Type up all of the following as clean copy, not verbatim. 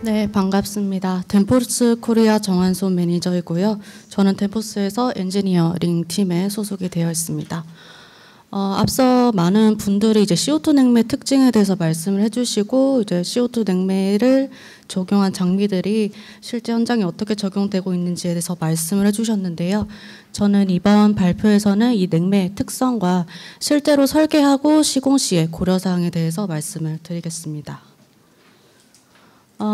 네, 반갑습니다. 덴포스 코리아 정한손 매니저이고요. 저는 덴포스에서 엔지니어링 팀에 소속이 되어 있습니다. 앞서 많은 분들이 이제 CO2 냉매 특징에 대해서 말씀을 해주시고, 이제 CO2 냉매를 적용한 장비들이 실제 현장에 어떻게 적용되고 있는지에 대해서 말씀을 해주셨는데요. 저는 이번 발표에서는 이 냉매의 특성과 실제로 설계하고 시공 시의 고려사항에 대해서 말씀을 드리겠습니다.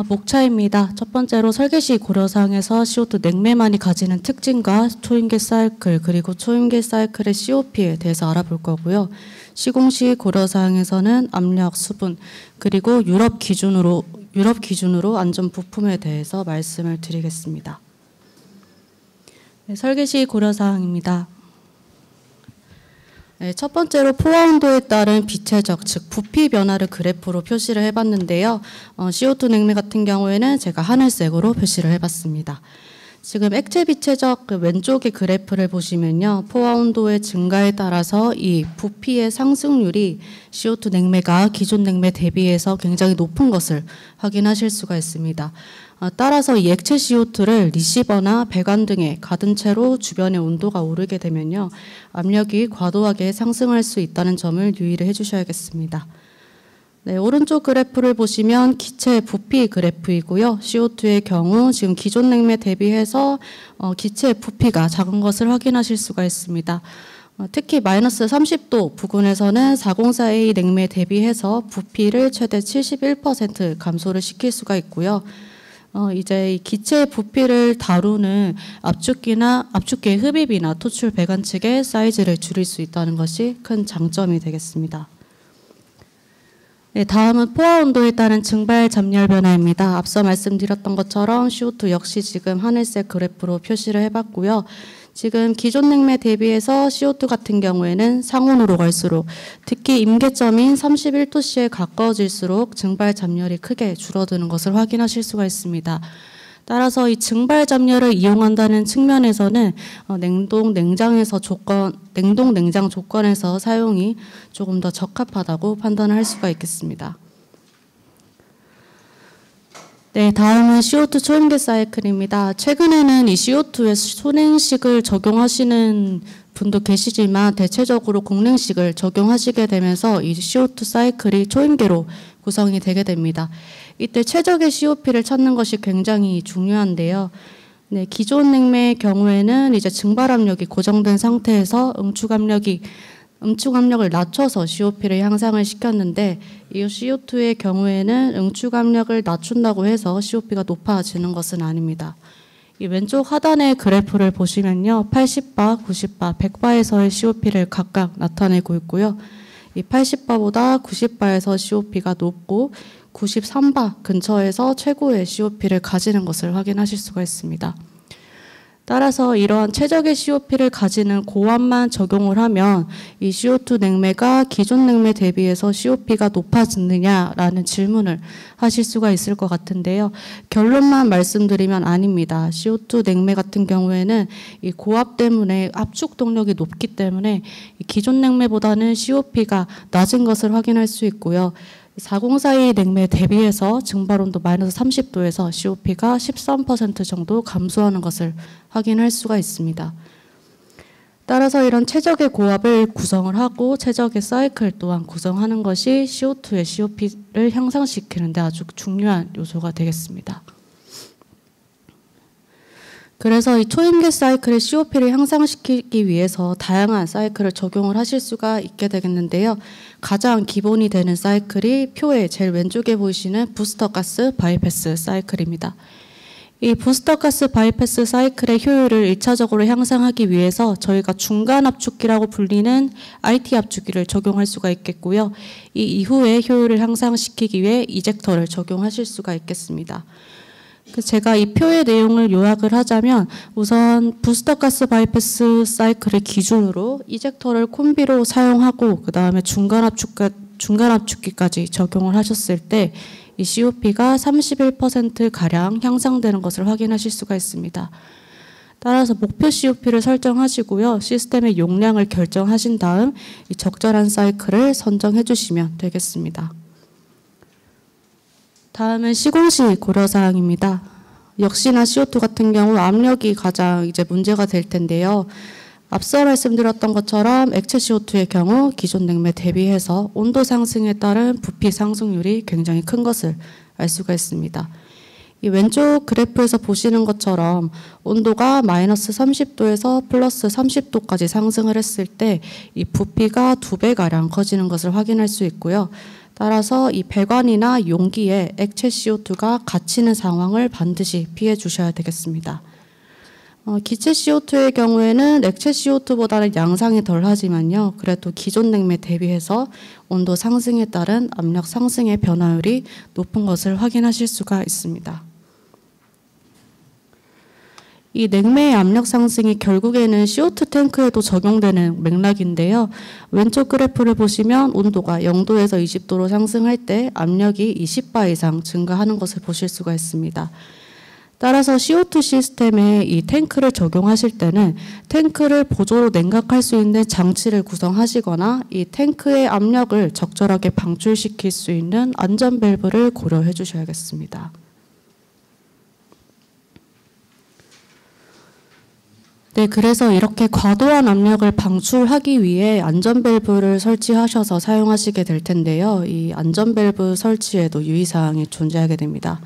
목차입니다. 첫 번째로 설계 시 고려사항에서 CO2 냉매만이 가지는 특징과 초임계 사이클 그리고 초임계 사이클의 COP에 대해서 알아볼 거고요. 시공 시 고려사항에서는 압력, 수분 그리고 유럽 기준으로 안전 부품에 대해서 말씀을 드리겠습니다. 네, 설계 시 고려사항입니다. 네, 첫 번째로 포화 온도에 따른 비체적, 즉 부피 변화를 그래프로 표시를 해봤는데요. CO2 냉매 같은 경우에는 제가 하늘색으로 표시를 해봤습니다. 지금 액체 비체적 왼쪽의 그래프를 보시면요. 포화 온도의 증가에 따라서 이 부피의 상승률이 CO2 냉매가 기존 냉매 대비해서 굉장히 높은 것을 확인하실 수가 있습니다. 따라서 이 액체 CO2를 리시버나 배관 등에 가둔 채로 주변의 온도가 오르게 되면요. 압력이 과도하게 상승할 수 있다는 점을 유의를 해주셔야겠습니다. 네, 오른쪽 그래프를 보시면 기체 부피 그래프이고요. CO2의 경우 지금 기존 냉매 대비해서 기체 부피가 작은 것을 확인하실 수가 있습니다. 특히 마이너스 30도 부근에서는 404A 냉매 대비해서 부피를 최대 71% 감소를 시킬 수가 있고요. 이제 이 기체 부피를 다루는 압축기의 흡입이나 토출 배관 측의 사이즈를 줄일 수 있다는 것이 큰 장점이 되겠습니다. 네, 다음은 포화 온도에 따른 증발 잠열 변화입니다. 앞서 말씀드렸던 것처럼 CO2 역시 지금 하늘색 그래프로 표시를 해봤고요. 지금 기존 냉매 대비해서 CO2 같은 경우에는 상온으로 갈수록 특히 임계점인 31도씨에 가까워질수록 증발 잠열이 크게 줄어드는 것을 확인하실 수가 있습니다. 따라서 이 증발 잠열을 이용한다는 측면에서는 냉동 냉장 조건에서 사용이 조금 더 적합하다고 판단을 할 수가 있겠습니다. 네, 다음은 CO2 초임계 사이클입니다. 최근에는 이 CO2에 소냉식을 적용하시는 분도 계시지만 대체적으로 공냉식을 적용하시게 되면서 이 CO2 사이클이 초임계로 구성이 되게 됩니다. 이때 최적의 COP를 찾는 것이 굉장히 중요한데요. 네, 기존 냉매의 경우에는 이제 증발 압력이 고정된 상태에서 응축 압력을 낮춰서 COP를 향상을 시켰는데 이 CO2의 경우에는 응축 압력을 낮춘다고 해서 COP가 높아지는 것은 아닙니다. 이 왼쪽 하단의 그래프를 보시면요. 80바, 90바, 100바에서의 COP를 각각 나타내고 있고요. 이 80바보다 90바에서 COP가 높고 93바 근처에서 최고의 COP를 가지는 것을 확인하실 수가 있습니다. 따라서 이러한 최적의 COP를 가지는 고압만 적용을 하면 이 CO2 냉매가 기존 냉매 대비해서 COP가 높아지느냐라는 질문을 하실 수가 있을 것 같은데요. 결론만 말씀드리면 아닙니다. CO2 냉매 같은 경우에는 이 고압 때문에 압축 동력이 높기 때문에 기존 냉매보다는 COP가 낮은 것을 확인할 수 있고요. 404A 냉매 대비해서 증발온도 마이너스 30도에서 COP가 13% 정도 감소하는 것을 확인할 수가 있습니다. 따라서 이런 최적의 고압을 구성을 하고 최적의 사이클 또한 구성하는 것이 CO2의 COP를 향상시키는 데 아주 중요한 요소가 되겠습니다. 그래서 이 초임계 사이클의 COP를 향상시키기 위해서 다양한 사이클을 적용을 하실 수가 있게 되겠는데요. 가장 기본이 되는 사이클이 표의 제일 왼쪽에 보이시는 부스터가스 바이패스 사이클입니다. 이 부스터가스 바이패스 사이클의 효율을 1차적으로 향상하기 위해서 저희가 중간 압축기라고 불리는 RT 압축기를 적용할 수가 있겠고요. 이 이후에 효율을 향상시키기 위해 이젝터를 적용하실 수가 있겠습니다. 제가 이 표의 내용을 요약을 하자면 우선 부스터가스 바이패스 사이클을 기준으로 이젝터를 콤비로 사용하고 그 다음에 중간 압축기까지 적용을 하셨을 때 이 COP가 31%가량 향상되는 것을 확인하실 수가 있습니다. 따라서 목표 COP를 설정하시고요. 시스템의 용량을 결정하신 다음 이 적절한 사이클을 선정해 주시면 되겠습니다. 다음은 시공시 고려사항입니다. 역시나 CO2 같은 경우 압력이 가장 이제 문제가 될 텐데요. 앞서 말씀드렸던 것처럼 액체 CO2의 경우 기존 냉매 대비해서 온도 상승에 따른 부피 상승률이 굉장히 큰 것을 알 수가 있습니다. 이 왼쪽 그래프에서 보시는 것처럼 온도가 마이너스 30도에서 플러스 30도까지 상승을 했을 때 이 부피가 2배가량 커지는 것을 확인할 수 있고요. 따라서 이 배관이나 용기에 액체 CO2가 갇히는 상황을 반드시 피해 주셔야 되겠습니다. 기체 CO2의 경우에는 액체 CO2보다는 양상이 덜하지만요. 그래도 기존 냉매 대비해서 온도 상승에 따른 압력 상승의 변화율이 높은 것을 확인하실 수가 있습니다. 이 냉매의 압력 상승이 결국에는 CO2 탱크에도 적용되는 맥락인데요. 왼쪽 그래프를 보시면 온도가 0도에서 20도로 상승할 때 압력이 20바 이상 증가하는 것을 보실 수가 있습니다. 따라서 CO2 시스템에 이 탱크를 적용하실 때는 탱크를 보조로 냉각할 수 있는 장치를 구성하시거나 이 탱크의 압력을 적절하게 방출시킬 수 있는 안전 밸브를 고려해 주셔야겠습니다. 네, 그래서 이렇게 과도한 압력을 방출하기 위해 안전 밸브를 설치하셔서 사용하시게 될 텐데요. 이 안전 밸브 설치에도 유의사항이 존재하게 됩니다.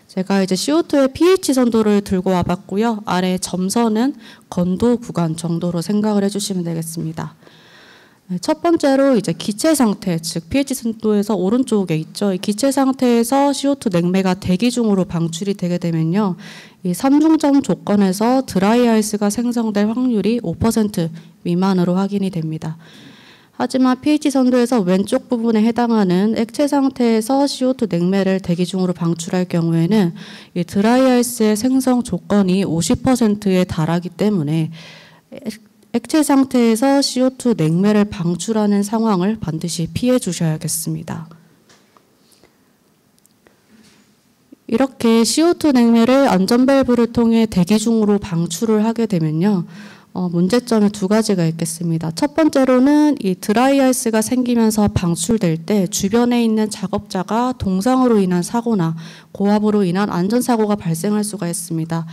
제가 이제 CO2의 pH 선도를 들고 와봤고요. 아래 점선은 건도 구간 정도로 생각을 해주시면 되겠습니다. 첫 번째로 이제 기체 상태, 즉 pH 선도에서 오른쪽에 있죠. 이 기체 상태에서 CO2 냉매가 대기 중으로 방출이 되게 되면요. 이 삼중점 조건에서 드라이 아이스가 생성될 확률이 5% 미만으로 확인이 됩니다. 하지만 pH 선도에서 왼쪽 부분에 해당하는 액체 상태에서 CO2 냉매를 대기 중으로 방출할 경우에는 이 드라이 아이스의 생성 조건이 50%에 달하기 때문에 액체 상태에서 CO2 냉매를 방출하는 상황을 반드시 피해 주셔야겠습니다. 이렇게 CO2 냉매를 안전 밸브를 통해 대기 중으로 방출을 하게 되면요. 문제점이 두 가지가 있겠습니다. 첫 번째로는 이 드라이 아이스가 생기면서 방출될 때 주변에 있는 작업자가 동상으로 인한 사고나 고압으로 인한 안전사고가 발생할 수가 있습니다.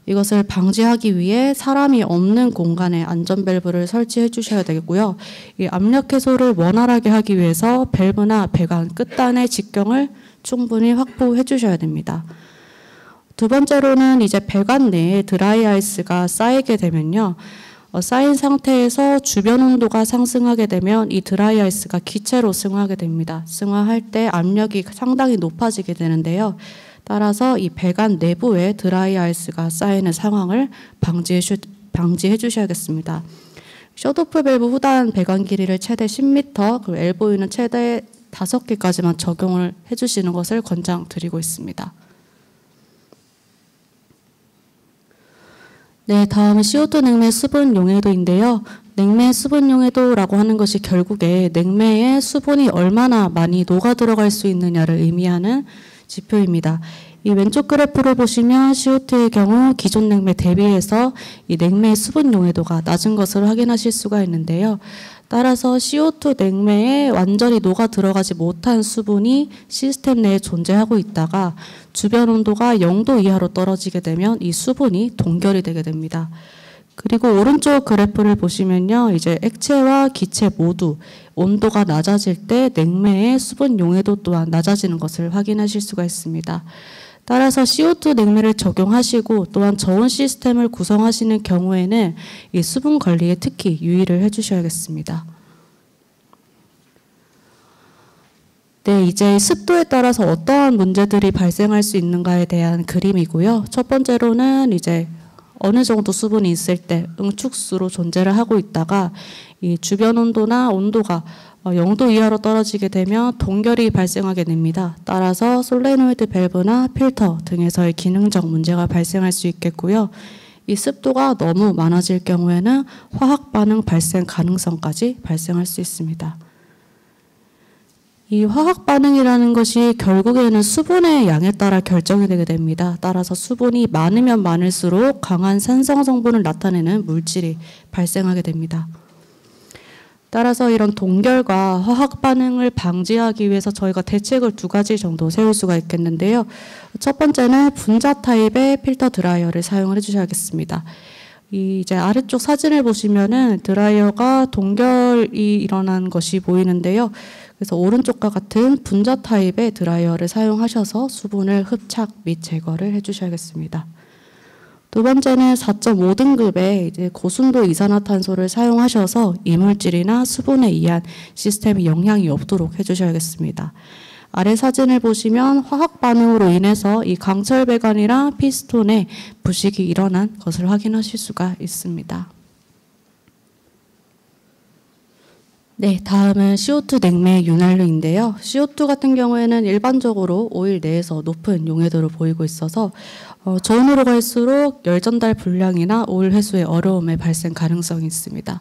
이것을 방지하기 위해 사람이 없는 공간에 안전 밸브를 설치해 주셔야 되겠고요. 이 압력 해소를 원활하게 하기 위해서 밸브나 배관 끝단의 직경을 충분히 확보해 주셔야 됩니다. 두 번째로는 이제 배관 내에 드라이 아이스가 쌓이게 되면요. 쌓인 상태에서 주변 온도가 상승하게 되면 이 드라이 아이스가 기체로 승화하게 됩니다. 승화할 때 압력이 상당히 높아지게 되는데요. 따라서 이 배관 내부에 드라이 아이스가 쌓이는 상황을 방지해 주셔야겠습니다. 셧오프 밸브 후단 배관 길이를 최대 10m, 그리고 엘보유는 최대 5개까지만 적용을 해주시는 것을 권장드리고 있습니다. 네, 다음은 CO2 냉매 수분 용해도인데요. 냉매 수분 용해도라고 하는 것이 결국에 냉매에 수분이 얼마나 많이 녹아 들어갈 수 있느냐를 의미하는 지표입니다. 이 왼쪽 그래프를 보시면 CO2의 경우 기존 냉매 대비해서 이 냉매의 수분 용해도가 낮은 것을 확인하실 수가 있는데요. 따라서 CO2 냉매에 완전히 녹아 들어가지 못한 수분이 시스템 내에 존재하고 있다가 주변 온도가 0도 이하로 떨어지게 되면 이 수분이 동결이 되게 됩니다. 그리고 오른쪽 그래프를 보시면요. 이제 액체와 기체 모두 온도가 낮아질 때 냉매의 수분 용해도 또한 낮아지는 것을 확인하실 수가 있습니다. 따라서 CO2 냉매를 적용하시고 또한 저온 시스템을 구성하시는 경우에는 이 수분 관리에 특히 유의를 해주셔야겠습니다. 네, 이제 습도에 따라서 어떠한 문제들이 발생할 수 있는가에 대한 그림이고요. 첫 번째로는 이제 어느 정도 수분이 있을 때 응축수로 존재를 하고 있다가 이 주변 온도나 온도가 0도 이하로 떨어지게 되면 동결이 발생하게 됩니다. 따라서 솔레노이드 밸브나 필터 등에서의 기능적 문제가 발생할 수 있겠고요. 이 습도가 너무 많아질 경우에는 화학 반응 발생 가능성까지 발생할 수 있습니다. 이 화학 반응이라는 것이 결국에는 수분의 양에 따라 결정이 되게 됩니다. 따라서 수분이 많으면 많을수록 강한 산성 성분을 나타내는 물질이 발생하게 됩니다. 따라서 이런 동결과 화학 반응을 방지하기 위해서 저희가 대책을 두 가지 정도 세울 수가 있겠는데요. 첫 번째는 분자 타입의 필터 드라이어를 사용을 해주셔야겠습니다. 이제 아래쪽 사진을 보시면은 드라이어가 동결이 일어난 것이 보이는데요. 그래서 오른쪽과 같은 분자 타입의 드라이어를 사용하셔서 수분을 흡착 및 제거를 해주셔야겠습니다. 두 번째는 4.5등급의 이제 고순도 이산화탄소를 사용하셔서 이물질이나 수분에 의한 시스템에 영향이 없도록 해주셔야겠습니다. 아래 사진을 보시면 화학 반응으로 인해서 이 강철 배관이랑 피스톤에 부식이 일어난 것을 확인하실 수가 있습니다. 네, 다음은 CO2 냉매 윤활유인데요. CO2 같은 경우에는 일반적으로 오일 내에서 높은 용해도를 보이고 있어서 저온으로 갈수록 열 전달 불량이나 오일 회수의 어려움의 발생 가능성이 있습니다.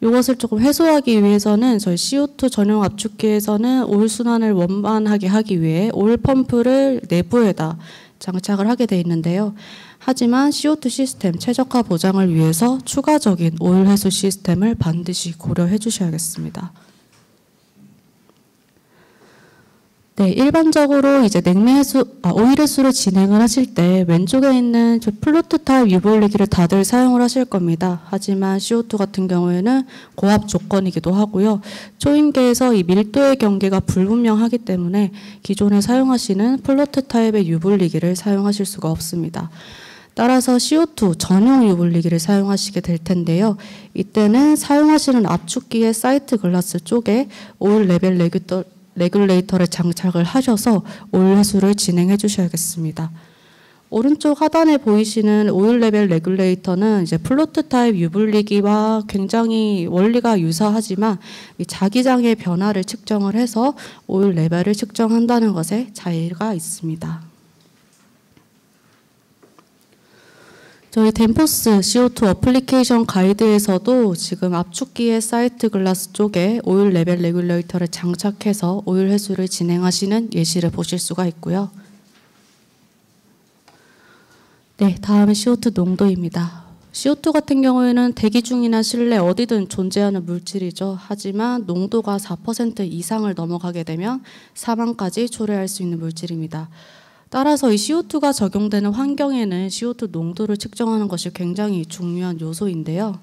이것을 조금 해소하기 위해서는 저희 CO2 전용 압축기에서는 오일 순환을 원만하게 하기 위해 오일 펌프를 내부에다 장착을 하게 되어 있는데요. 하지만 CO2 시스템 최적화 보장을 위해서 추가적인 오일 회수 시스템을 반드시 고려해 주셔야겠습니다. 네, 일반적으로 이제 오일 회수를 진행을 하실 때 왼쪽에 있는 저 플루트 타입 유볼리기를 다들 사용을 하실 겁니다. 하지만 CO2 같은 경우에는 고압 조건이기도 하고요. 초임계에서 이 밀도의 경계가 불분명하기 때문에 기존에 사용하시는 플루트 타입의 유볼리기를 사용하실 수가 없습니다. 따라서 CO2 전용 유볼리기를 사용하시게 될 텐데요. 이때는 사용하시는 압축기의 사이트 글라스 쪽에 오일 레벨 레귤레이터를 장착을 하셔서 오일 회수를 진행해 주셔야겠습니다. 오른쪽 하단에 보이시는 오일 레벨 레귤레이터는 이제 플루트 타입 유불리기와 굉장히 원리가 유사하지만 자기장의 변화를 측정을 해서 오일 레벨을 측정한다는 것에 차이가 있습니다. 저희 덴포스 CO2 어플리케이션 가이드에서도 지금 압축기의 사이트 글라스 쪽에 오일 레벨 레귤레이터를 장착해서 오일 회수를 진행하시는 예시를 보실 수가 있고요. 네, 다음은 CO2 농도입니다. CO2 같은 경우에는 대기 중이나 실내 어디든 존재하는 물질이죠. 하지만 농도가 4% 이상을 넘어가게 되면 사망까지 초래할 수 있는 물질입니다. 따라서 이 CO2가 적용되는 환경에는 CO2 농도를 측정하는 것이 굉장히 중요한 요소인데요.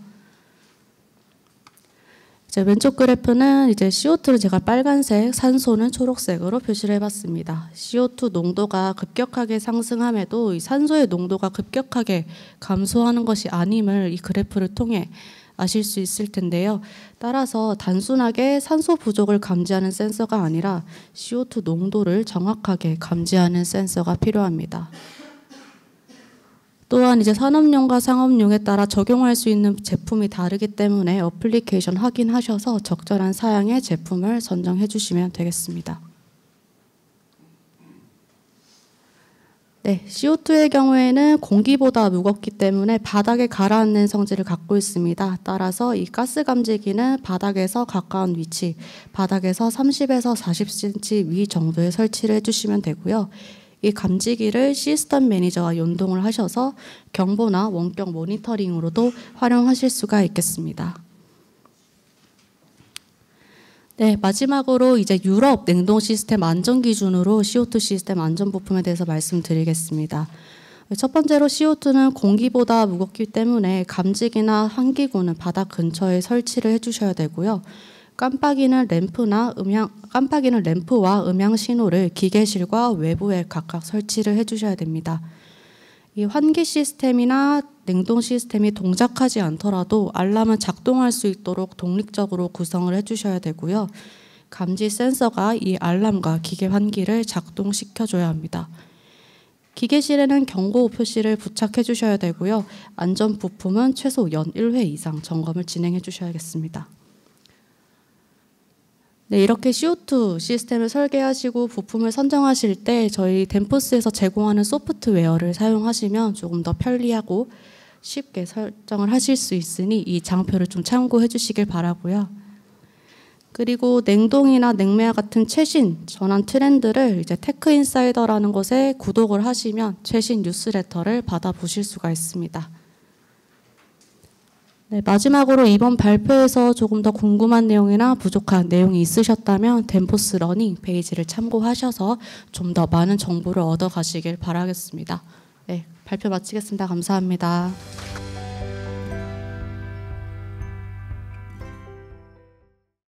이제 왼쪽 그래프는 이제 CO2를 제가 빨간색, 산소는 초록색으로 표시를 해봤습니다. CO2 농도가 급격하게 상승함에도 이 산소의 농도가 급격하게 감소하는 것이 아님을 이 그래프를 통해 아실 수 있을 텐데요. 따라서 단순하게 산소 부족을 감지하는 센서가 아니라 CO2 농도를 정확하게 감지하는 센서가 필요합니다. 또한 이제 산업용과 상업용에 따라 적용할 수 있는 제품이 다르기 때문에 어플리케이션 확인하셔서 적절한 사양의 제품을 선정해 주시면 되겠습니다. 네, CO2의 경우에는 공기보다 무겁기 때문에 바닥에 가라앉는 성질을 갖고 있습니다. 따라서 이 가스 감지기는 바닥에서 가까운 위치, 바닥에서 30에서 40cm 위 정도에 설치를 해주시면 되고요. 이 감지기를 시스템 매니저와 연동을 하셔서 경보나 원격 모니터링으로도 활용하실 수가 있겠습니다. 네, 마지막으로 이제 유럽 냉동 시스템 안전 기준으로 CO2 시스템 안전 부품에 대해서 말씀드리겠습니다. 첫 번째로 CO2는 공기보다 무겁기 때문에 감지기나 환기구는 바닥 근처에 설치를 해주셔야 되고요. 깜빡이는 램프와 음향 신호를 기계실과 외부에 각각 설치를 해주셔야 됩니다. 이 환기 시스템이나 냉동 시스템이 동작하지 않더라도 알람은 작동할 수 있도록 독립적으로 구성을 해주셔야 되고요. 감지 센서가 이 알람과 기계 환기를 작동시켜줘야 합니다. 기계실에는 경고 표시를 부착해 주셔야 되고요. 안전 부품은 최소 연 1회 이상 점검을 진행해 주셔야겠습니다. 네, 이렇게 CO2 시스템을 설계하시고 부품을 선정하실 때 저희 덴포스에서 제공하는 소프트웨어를 사용하시면 조금 더 편리하고 쉽게 설정을 하실 수 있으니 이 장표를 좀 참고해 주시길 바라고요. 그리고 냉동이나 냉매와 같은 최신 전환 트렌드를 이제 테크인사이더라는 곳에 구독을 하시면 최신 뉴스레터를 받아보실 수가 있습니다. 네, 네, 마지막으로 이번 발표에서 조금 더 궁금한 내용이나 부족한 내용이 있으셨다면 덴포스 러닝 페이지를 참고하셔서 좀 더 많은 정보를 얻어가시길 바라겠습니다. 네, 발표 마치겠습니다. 감사합니다.